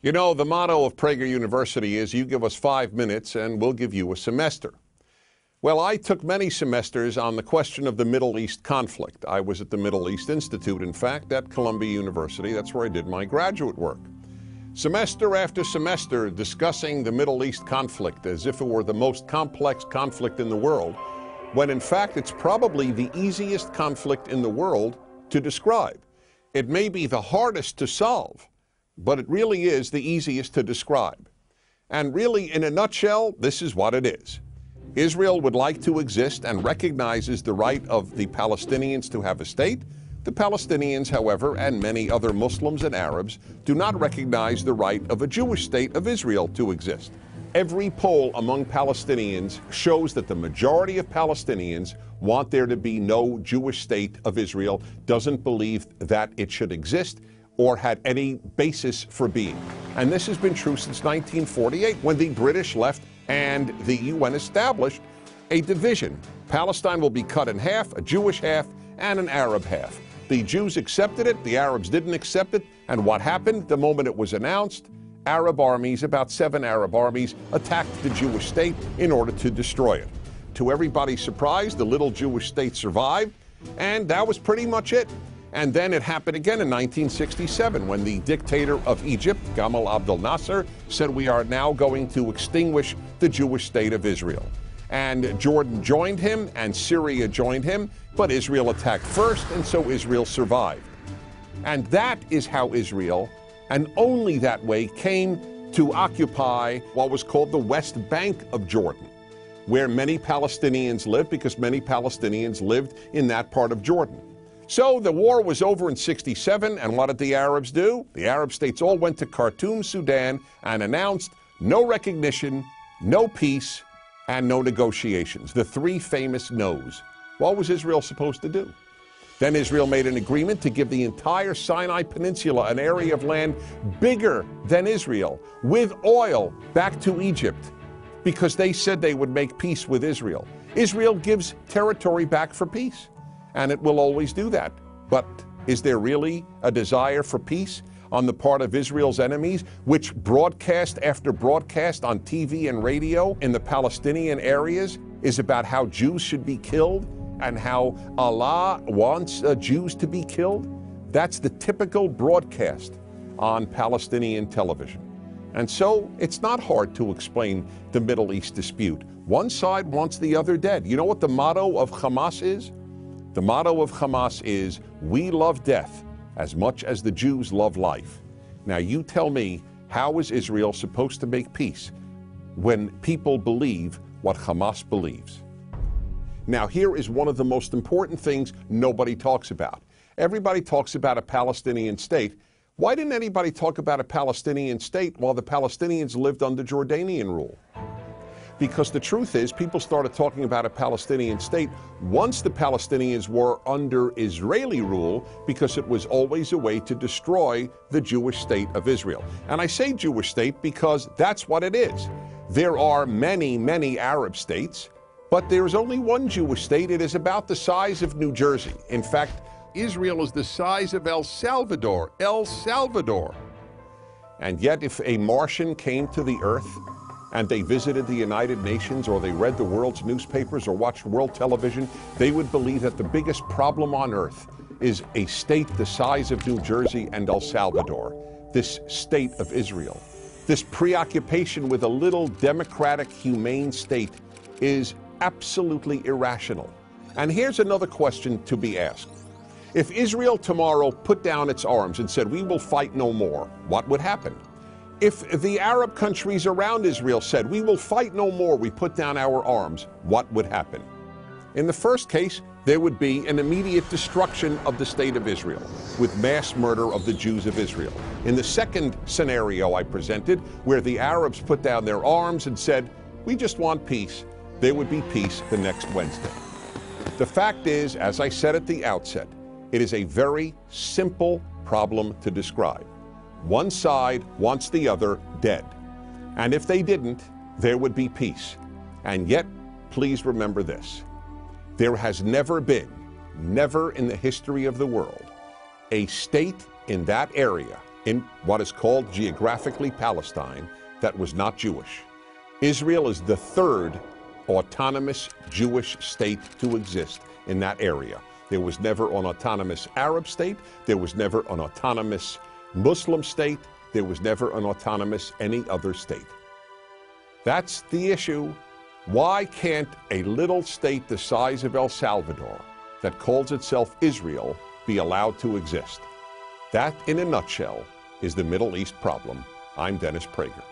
You know, the motto of Prager University is you give us 5 minutes and we'll give you a semester. Well, I took many semesters on the question of the Middle East conflict. I was at the Middle East Institute, in fact, at Columbia University. That's where I did my graduate work. Semester after semester discussing the Middle East conflict as if it were the most complex conflict in the world, when in fact it's probably the easiest conflict in the world to describe. It may be the hardest to solve, but it really is the easiest to describe. And really, in a nutshell, this is what it is. Israel would like to exist and recognizes the right of the Palestinians to have a state. The Palestinians, however, and many other Muslims and Arabs, do not recognize the right of a Jewish state of Israel to exist. Every poll among Palestinians shows that the majority of Palestinians want there to be no Jewish state of Israel, doesn't believe that it should exist or had any basis for being. And this has been true since 1948, when the British left and the UN established a division. Palestine will be cut in half, a Jewish half and an Arab half. The Jews accepted it, the Arabs didn't accept it, and what happened the moment it was announced? Arab armies, about 7 Arab armies, attacked the Jewish state in order to destroy it. To everybody's surprise, the little Jewish state survived, and that was pretty much it. And then it happened again in 1967 when the dictator of Egypt, Gamal Abdel Nasser, said we are now going to extinguish the Jewish state of Israel. And Jordan joined him and Syria joined him, but Israel attacked first, and so Israel survived. And that is how Israel, and only that way, came to occupy what was called the West Bank of Jordan, where many Palestinians lived, because many Palestinians lived in that part of Jordan. So the war was over in '67, and what did the Arabs do? The Arab states all went to Khartoum, Sudan, and announced no recognition, no peace, and no negotiations. The 3 famous no's. What was Israel supposed to do? Then Israel made an agreement to give the entire Sinai Peninsula, an area of land bigger than Israel, with oil, back to Egypt, because they said they would make peace with Israel. Israel gives territory back for peace, and it will always do that. But is there really a desire for peace on the part of Israel's enemies, which broadcast after broadcast on TV and radio in the Palestinian areas is about how Jews should be killed and how Allah wants Jews to be killed? That's the typical broadcast on Palestinian television. And so it's not hard to explain the Middle East dispute. One side wants the other dead. You know what the motto of Hamas is? The motto of Hamas is, we love death as much as the Jews love life. Now you tell me, how is Israel supposed to make peace when people believe what Hamas believes? Now here is one of the most important things nobody talks about. Everybody talks about a Palestinian state. Why didn't anybody talk about a Palestinian state while the Palestinians lived under Jordanian rule? Because the truth is, people started talking about a Palestinian state once the Palestinians were under Israeli rule, because it was always a way to destroy the Jewish state of Israel. And I say Jewish state because that's what it is. There are many, many Arab states, but there's only one Jewish state. It is about the size of New Jersey. In fact, Israel is the size of El Salvador. El Salvador. And yet, if a Martian came to the earth and they visited the United Nations, or they read the world's newspapers or watched world television, they would believe that the biggest problem on earth is a state the size of New Jersey and El Salvador, this state of Israel. This preoccupation with a little democratic, humane state is absolutely irrational. And here's another question to be asked. If Israel tomorrow put down its arms and said, we will fight no more, what would happen? If the Arab countries around Israel said, we will fight no more, we put down our arms, what would happen? In the first case, there would be an immediate destruction of the state of Israel, with mass murder of the Jews of Israel. In the second scenario I presented, where the Arabs put down their arms and said, we just want peace, there would be peace the next Wednesday. The fact is, as I said at the outset, it is a very simple problem to describe. One side wants the other dead. And if they didn't, there would be peace. And yet, please remember this. There has never been, never in the history of the world, a state in that area in what is called geographically Palestine that was not Jewish. Israel is the third autonomous Jewish state to exist in that area. There was never an autonomous Arab state. There was never an autonomous Muslim state. There was never an autonomous any other state. That's the issue. Why can't a little state the size of El Salvador that calls itself Israel be allowed to exist? That, in a nutshell, is the Middle East problem. I'm Dennis Prager.